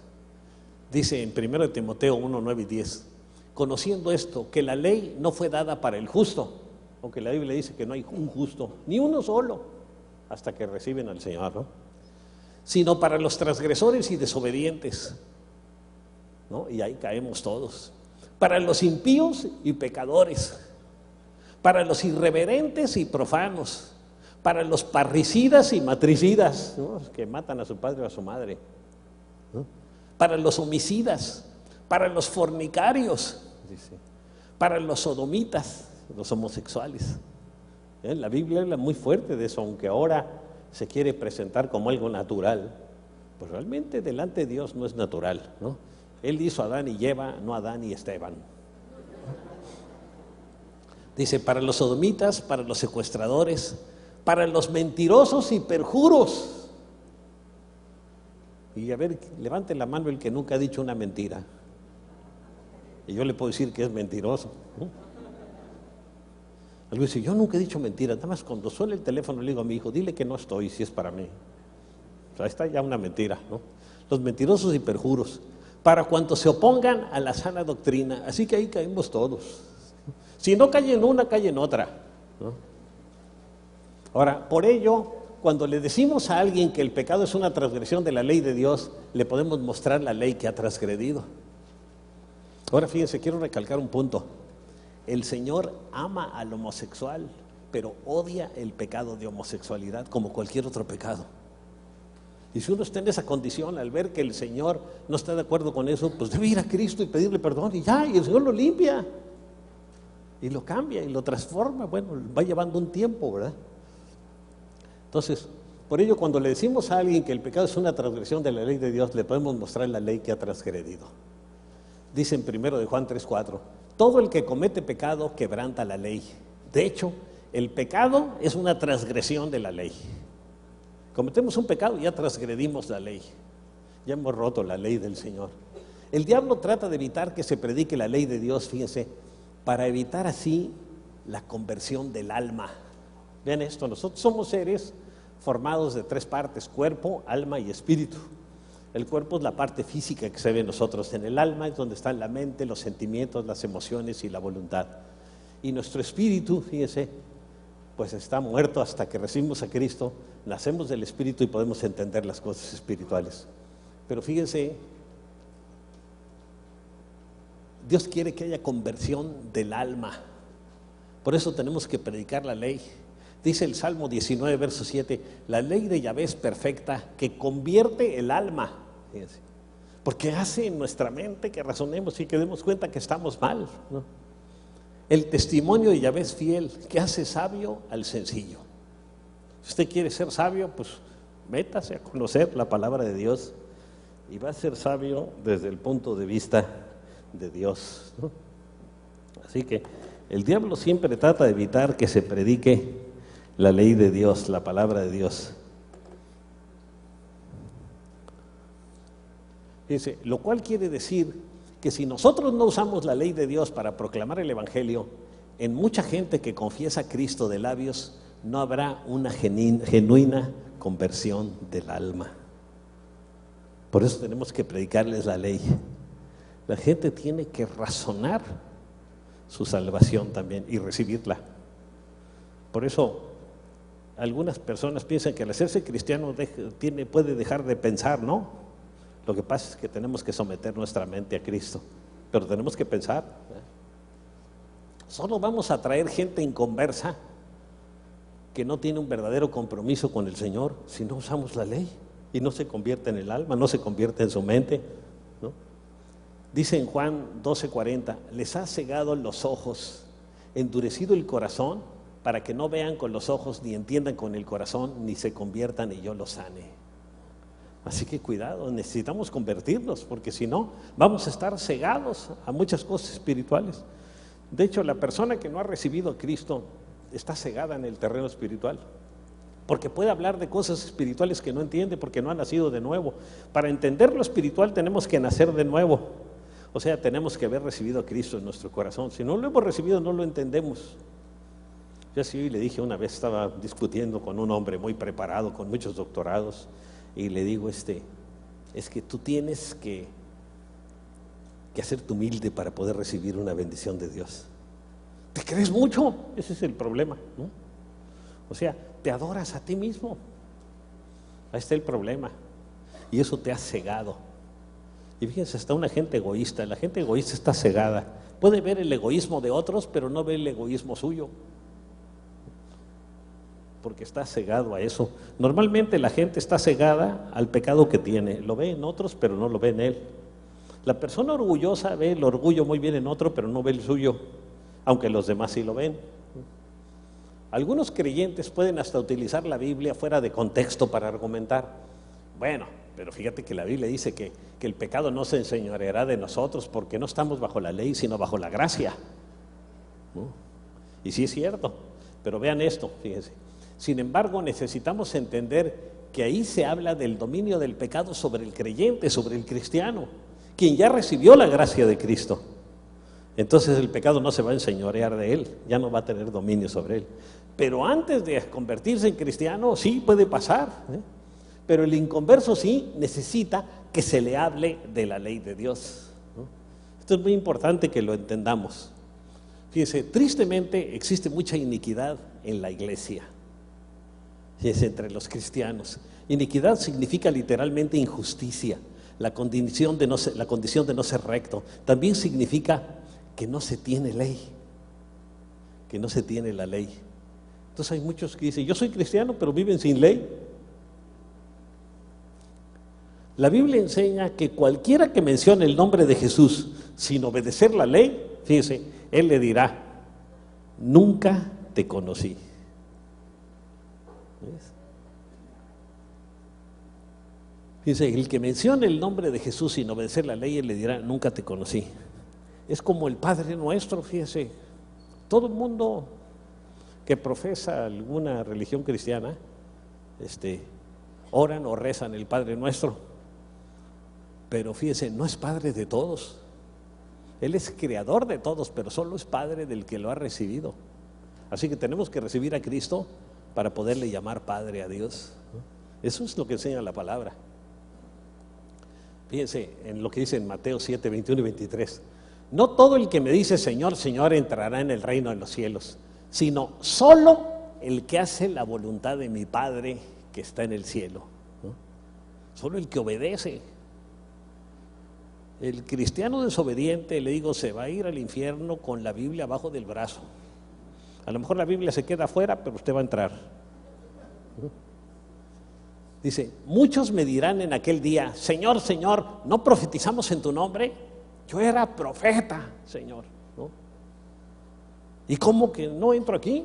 Dice en 1 Timoteo 1:9 y 10, conociendo esto, que la ley no fue dada para el justo, aunque la Biblia dice que no hay un justo, ni uno solo, hasta que reciben al Señor, ¿no? Sino para los transgresores y desobedientes, ¿no? Y ahí caemos todos. Para los impíos y pecadores, para los irreverentes y profanos, para los parricidas y matricidas, ¿no? Que matan a su padre o a su madre, ¿no? para los homicidas, para los fornicarios, dice, para los sodomitas, los homosexuales. La Biblia habla muy fuerte de eso, aunque ahora se quiere presentar como algo natural, pues realmente delante de Dios no es natural, ¿no? Él hizo a Adán y Eva, no a Adán y Esteban. Dice, para los sodomitas, para los secuestradores, para los mentirosos y perjuros. Y a ver, levante la mano el que nunca ha dicho una mentira. Y yo le puedo decir que es mentiroso, ¿no? Alguien dice, yo nunca he dicho mentiras, nada más cuando suena el teléfono le digo a mi hijo, dile que no estoy, si es para mí. O sea, está ya una mentira, ¿no? Los mentirosos y perjuros, para cuantos se opongan a la sana doctrina, así que ahí caemos todos. Si no cae en una, cae en otra, ¿no? Ahora, por ello, cuando le decimos a alguien que el pecado es una transgresión de la ley de Dios, le podemos mostrar la ley que ha transgredido. Ahora fíjense, quiero recalcar un punto. El Señor ama al homosexual, pero odia el pecado de homosexualidad como cualquier otro pecado. Y si uno está en esa condición, al ver que el Señor no está de acuerdo con eso, pues debe ir a Cristo y pedirle perdón y ya, y el Señor lo limpia y lo cambia y lo transforma. Bueno, va llevando un tiempo, ¿verdad? Entonces, por ello, cuando le decimos a alguien que el pecado es una transgresión de la ley de Dios, le podemos mostrar la ley que ha transgredido. Dice en 1 de Juan 3:4, todo el que comete pecado quebranta la ley. De hecho, el pecado es una transgresión de la ley. Cometemos un pecado y ya transgredimos la ley. Ya hemos roto la ley del Señor. El diablo trata de evitar que se predique la ley de Dios, fíjense, para evitar así la conversión del alma. Vean esto, nosotros somos seres formados de 3 partes, cuerpo, alma y espíritu. El cuerpo es la parte física que se ve en nosotros. En el alma es donde están la mente, los sentimientos, las emociones y la voluntad. Y nuestro espíritu, fíjense, pues está muerto hasta que recibimos a Cristo, nacemos del espíritu y podemos entender las cosas espirituales. Pero fíjense, Dios quiere que haya conversión del alma. Por eso tenemos que predicar la ley. Dice el Salmo 19, verso 7, la ley de Yahvé es perfecta, que convierte el alma. Fíjense, porque hace en nuestra mente que razonemos y que demos cuenta que estamos mal, ¿no? El testimonio de Yahvé es fiel, que hace sabio al sencillo. Si usted quiere ser sabio, pues métase a conocer la palabra de Dios y va a ser sabio desde el punto de vista de Dios, ¿no? Así que el diablo siempre trata de evitar que se predique la ley de Dios, la palabra de Dios. Dice, lo cual quiere decir que si nosotros no usamos la ley de Dios para proclamar el evangelio, en mucha gente que confiesa a Cristo de labios no habrá una genuina conversión del alma. Por eso tenemos que predicarles la ley. La gente tiene que razonar su salvación también y recibirla. Por eso algunas personas piensan que al hacerse cristiano puede dejar de pensar, ¿no? Lo que pasa es que tenemos que someter nuestra mente a Cristo, pero tenemos que pensar. Solo vamos a traer gente inconversa que no tiene un verdadero compromiso con el Señor si no usamos la ley y no se convierte en el alma, no se convierte en su mente, ¿no? Dice en Juan 12:40, les ha cegado los ojos, endurecido el corazón, para que no vean con los ojos, ni entiendan con el corazón, ni se conviertan y yo los sane. Así que cuidado, necesitamos convertirnos, porque si no, vamos a estar cegados a muchas cosas espirituales. De hecho, la persona que no ha recibido a Cristo está cegada en el terreno espiritual, porque puede hablar de cosas espirituales que no entiende, porque no ha nacido de nuevo. Para entender lo espiritual tenemos que nacer de nuevo, o sea, tenemos que haber recibido a Cristo en nuestro corazón. Si no lo hemos recibido, no lo entendemos. Yo así le dije una vez, estaba discutiendo con un hombre muy preparado, con muchos doctorados, y le digo, es que tú tienes que hacerte humilde para poder recibir una bendición de Dios. ¿Te crees mucho? Ese es el problema, ¿no? O sea, te adoras a ti mismo. Ahí está el problema. Y eso te ha cegado. Y fíjense, hasta una gente egoísta, la gente egoísta está cegada. Puede ver el egoísmo de otros, pero no ve el egoísmo suyo. porque está cegado a eso. Normalmente la gente está cegada al pecado que tiene, lo ve en otros, pero no lo ve en él. La persona orgullosa ve el orgullo muy bien en otro, pero no ve el suyo, aunque los demás sí lo ven. Algunos creyentes pueden hasta utilizar la Biblia fuera de contexto para argumentar. Bueno, pero fíjate que la Biblia dice que el pecado no se enseñoreará de nosotros porque no estamos bajo la ley, sino bajo la gracia. ¿No? Y sí es cierto, pero vean esto, fíjense. Sin embargo, necesitamos entender que ahí se habla del dominio del pecado sobre el creyente, sobre el cristiano, quien ya recibió la gracia de Cristo. Entonces el pecado no se va a enseñorear de él, ya no va a tener dominio sobre él. Pero antes de convertirse en cristiano, sí puede pasar, ¿eh? Pero el inconverso sí necesita que se le hable de la ley de Dios, ¿no? Esto es muy importante que lo entendamos. Fíjense, tristemente existe mucha iniquidad en la iglesia, fíjense, entre los cristianos. Iniquidad significa literalmente injusticia, la condición de no ser recto. También significa que no se tiene ley, que no se tiene la ley. Entonces hay muchos que dicen, yo soy cristiano, pero viven sin ley. La Biblia enseña que cualquiera que mencione el nombre de Jesús sin obedecer la ley, fíjese, Él le dirá, nunca te conocí. ¿Ves? Fíjese, el que mencione el nombre de Jesús sin obedecer la ley, Él le dirá, nunca te conocí. Es como el Padre Nuestro, fíjese, todo el mundo que profesa alguna religión cristiana, oran o rezan el Padre Nuestro, pero fíjese, no es Padre de todos. Él es creador de todos, pero solo es Padre del que lo ha recibido. Así que tenemos que recibir a Cristo para poderle llamar Padre a Dios. Eso es lo que enseña la palabra. Fíjense en lo que dice en Mateo 7, 21 y 23. No todo el que me dice Señor, Señor entrará en el reino de los cielos, sino solo el que hace la voluntad de mi Padre que está en el cielo, ¿no? Solo el que obedece. El cristiano desobediente, le digo, se va a ir al infierno con la Biblia abajo del brazo. A lo mejor la Biblia se queda afuera, pero usted va a entrar. Dice, muchos me dirán en aquel día, Señor, Señor, ¿no profetizamos en tu nombre? Yo era profeta, Señor, ¿no? ¿Y cómo que no entro aquí?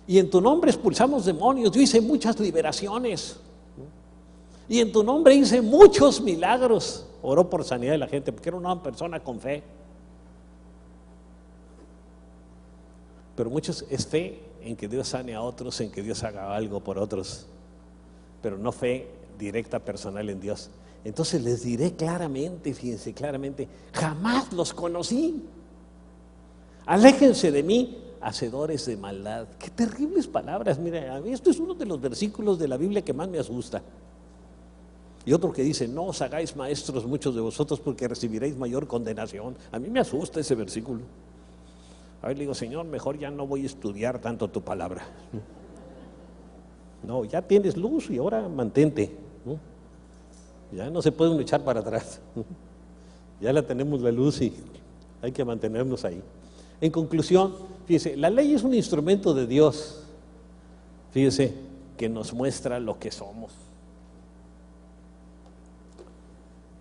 Y en tu nombre expulsamos demonios, yo hice muchas liberaciones, ¿no? Y en tu nombre hice muchos milagros. Oró por sanidad de la gente, porque era una persona con fe. Pero muchos es fe en que Dios sane a otros, en que Dios haga algo por otros, pero no fe directa personal en Dios. Entonces les diré claramente, fíjense claramente, jamás los conocí. Aléjense de mí, hacedores de maldad. Qué terribles palabras. Mira, a mí esto es uno de los versículos de la Biblia que más me asusta. Y otro que dice, no os hagáis maestros muchos de vosotros porque recibiréis mayor condenación. A mí me asusta ese versículo. A ver, le digo, Señor, mejor ya no voy a estudiar tanto tu palabra. No, ya tienes luz y ahora mantente, ¿no? Ya no se puede uno echar para atrás. Ya la tenemos la luz y hay que mantenernos ahí. En conclusión, fíjese, la ley es un instrumento de Dios, fíjese, que nos muestra lo que somos.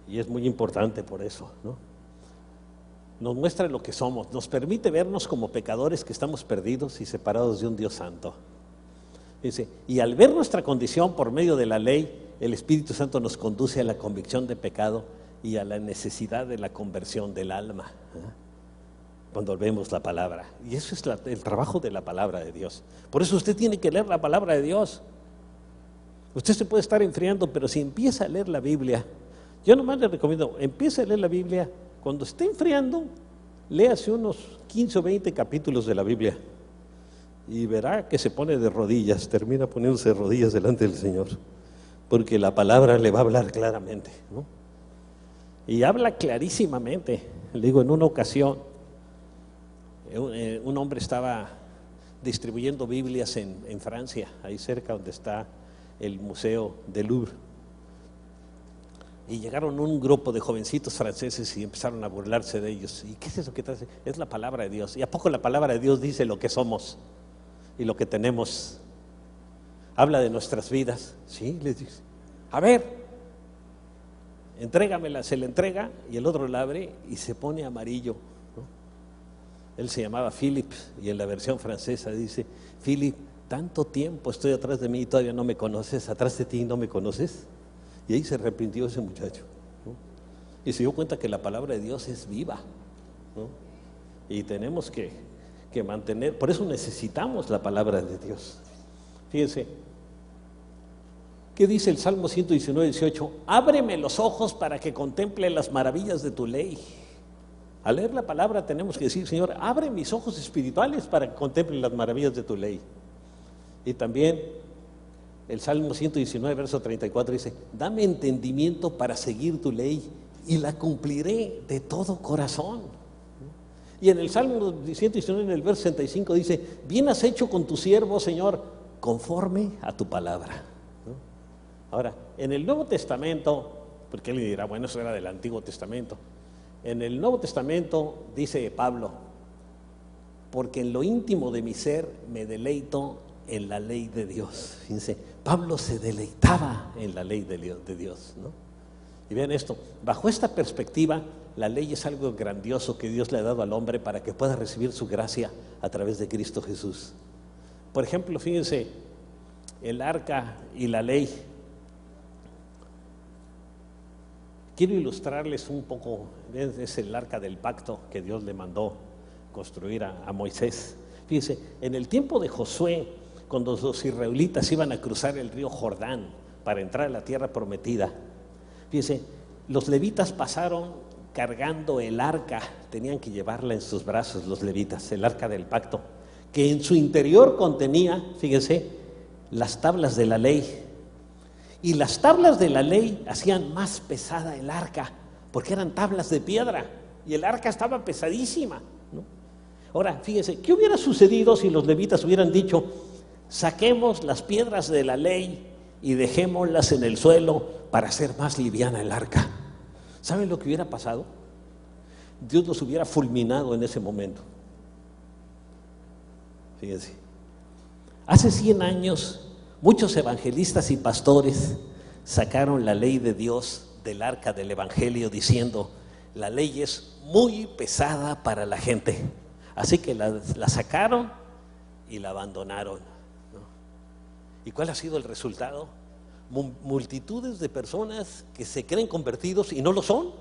Y es muy importante por eso, ¿no? Nos muestra lo que somos, nos permite vernos como pecadores que estamos perdidos y separados de un Dios santo. Dice, y al ver nuestra condición por medio de la ley, el Espíritu Santo nos conduce a la convicción de pecado y a la necesidad de la conversión del alma, ¿eh? Cuando vemos la palabra. Y eso es el trabajo de la palabra de Dios. Por eso usted tiene que leer la palabra de Dios. Usted se puede estar enfriando, pero si empieza a leer la Biblia, yo nomás le recomiendo, empiece a leer la Biblia. Cuando esté enfriando, léase unos 15 o 20 capítulos de la Biblia y verá que se pone de rodillas, termina poniéndose de rodillas delante del Señor, porque la palabra le va a hablar claramente, ¿no? Y habla clarísimamente. Le digo, en una ocasión, un hombre estaba distribuyendo Biblias en Francia, ahí cerca donde está el Museo del Louvre. Y llegaron un grupo de jovencitos franceses y empezaron a burlarse de ellos. ¿Y qué es eso que traes? Es la palabra de Dios. ¿Y a poco la palabra de Dios dice lo que somos y lo que tenemos? habla de nuestras vidas. Sí, les dice, a ver, entrégamela. Se le entrega y el otro la abre y se pone amarillo, ¿no? Él se llamaba Philip y en la versión francesa dice, Philip, tanto tiempo estoy atrás de mí y todavía no me conoces, atrás de ti no me conoces. Y ahí se arrepintió ese muchacho, ¿no? Y se dio cuenta que la palabra de Dios es viva, ¿no? Y tenemos que mantener, por eso necesitamos la palabra de Dios. Fíjense, ¿qué dice el Salmo 119, 18? Ábreme los ojos para que contemple las maravillas de tu ley. Al leer la palabra tenemos que decir, Señor, abre mis ojos espirituales para que contemple las maravillas de tu ley. Y también el Salmo 119, verso 34 dice, dame entendimiento para seguir tu ley y la cumpliré de todo corazón. Y en el Salmo 119, en el verso 65 dice, bien has hecho con tu siervo, Señor, conforme a tu palabra. Ahora, en el Nuevo Testamento, porque él dirá, bueno, eso era del Antiguo Testamento. En el Nuevo Testamento dice Pablo, porque en lo íntimo de mi ser me deleito en la ley de Dios. Fíjense, Pablo se deleitaba en la ley de Dios, ¿no? Y vean esto, bajo esta perspectiva, la ley es algo grandioso que Dios le ha dado al hombre para que pueda recibir su gracia a través de Cristo Jesús. Por ejemplo, fíjense, el arca y la ley. Quiero ilustrarles un poco, es el arca del pacto que Dios le mandó construir a Moisés. Fíjense, en el tiempo de Josué, cuando los israelitas iban a cruzar el río Jordán para entrar a la tierra prometida, fíjense, los levitas pasaron cargando el arca, tenían que llevarla en sus brazos los levitas, el arca del pacto, que en su interior contenía, fíjense, las tablas de la ley. Y las tablas de la ley hacían más pesada el arca, porque eran tablas de piedra, y el arca estaba pesadísima, ¿no? Ahora, fíjense, ¿qué hubiera sucedido si los levitas hubieran dicho, saquemos las piedras de la ley y dejémoslas en el suelo para hacer más liviana el arca? ¿Saben lo que hubiera pasado? Dios los hubiera fulminado en ese momento. Fíjense, hace 100 años muchos evangelistas y pastores sacaron la ley de Dios del arca del evangelio diciendo, la ley es muy pesada para la gente, así que la sacaron y la abandonaron, ¿no? ¿Y cuál ha sido el resultado? Multitudes de personas que se creen convertidos y no lo son.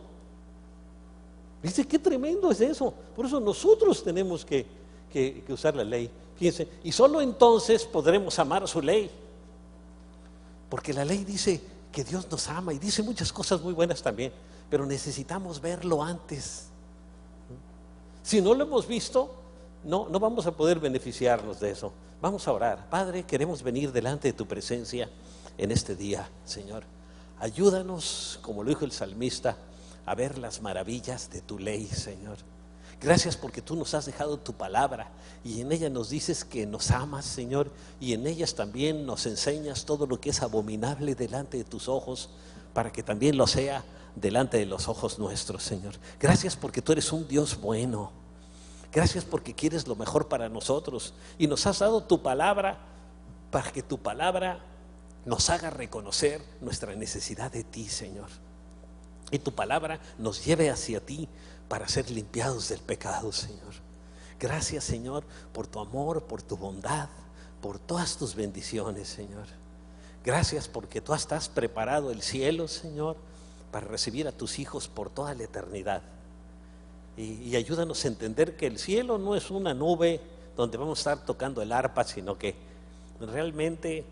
¿Viste qué tremendo es eso? Por eso nosotros tenemos que usar la ley. Fíjense, y solo entonces podremos amar su ley. Porque la ley dice que Dios nos ama y dice muchas cosas muy buenas también, pero necesitamos verlo antes. Si no lo hemos visto, no vamos a poder beneficiarnos de eso. Vamos a orar. Padre, queremos venir delante de tu presencia en este día, Señor. Ayúdanos, como lo dijo el salmista, a ver las maravillas de tu ley, Señor. Gracias porque tú nos has dejado tu palabra y en ella nos dices que nos amas, Señor, y en ellas también nos enseñas todo lo que es abominable delante de tus ojos, para que también lo sea delante de los ojos nuestros, Señor. Gracias porque tú eres un Dios bueno. Gracias porque quieres lo mejor para nosotros y nos has dado tu palabra para que tu palabra nos haga reconocer nuestra necesidad de ti, Señor. Y tu palabra nos lleve hacia ti para ser limpiados del pecado, Señor. Gracias, Señor, por tu amor, por tu bondad, por todas tus bendiciones, Señor. Gracias porque tú estás preparado el cielo, Señor, para recibir a tus hijos por toda la eternidad. Y ayúdanos a entender que el cielo no es una nube donde vamos a estar tocando el arpa, sino que realmente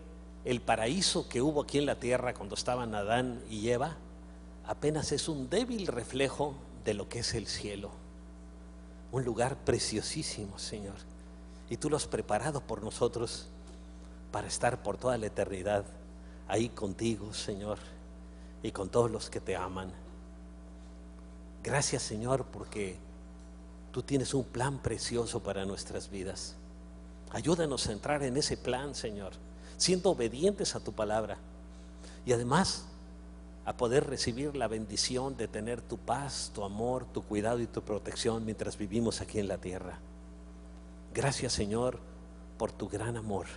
el paraíso que hubo aquí en la tierra cuando estaban Adán y Eva apenas es un débil reflejo de lo que es el cielo. Un lugar preciosísimo, Señor, y tú lo has preparado por nosotros para estar por toda la eternidad ahí contigo, Señor, y con todos los que te aman. Gracias, Señor, porque tú tienes un plan precioso para nuestras vidas. Ayúdanos a entrar en ese plan, Señor, siendo obedientes a tu palabra y además a poder recibir la bendición de tener tu paz, tu amor, tu cuidado y tu protección mientras vivimos aquí en la tierra. Gracias, Señor, por tu gran amor.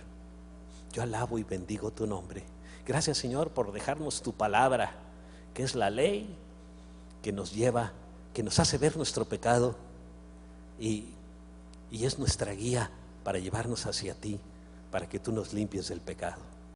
Yo alabo y bendigo tu nombre. Gracias, Señor, por dejarnos tu palabra, que es la ley que nos lleva, que nos hace ver nuestro pecado y es nuestra guía para llevarnos hacia ti, para que tú nos limpies del pecado.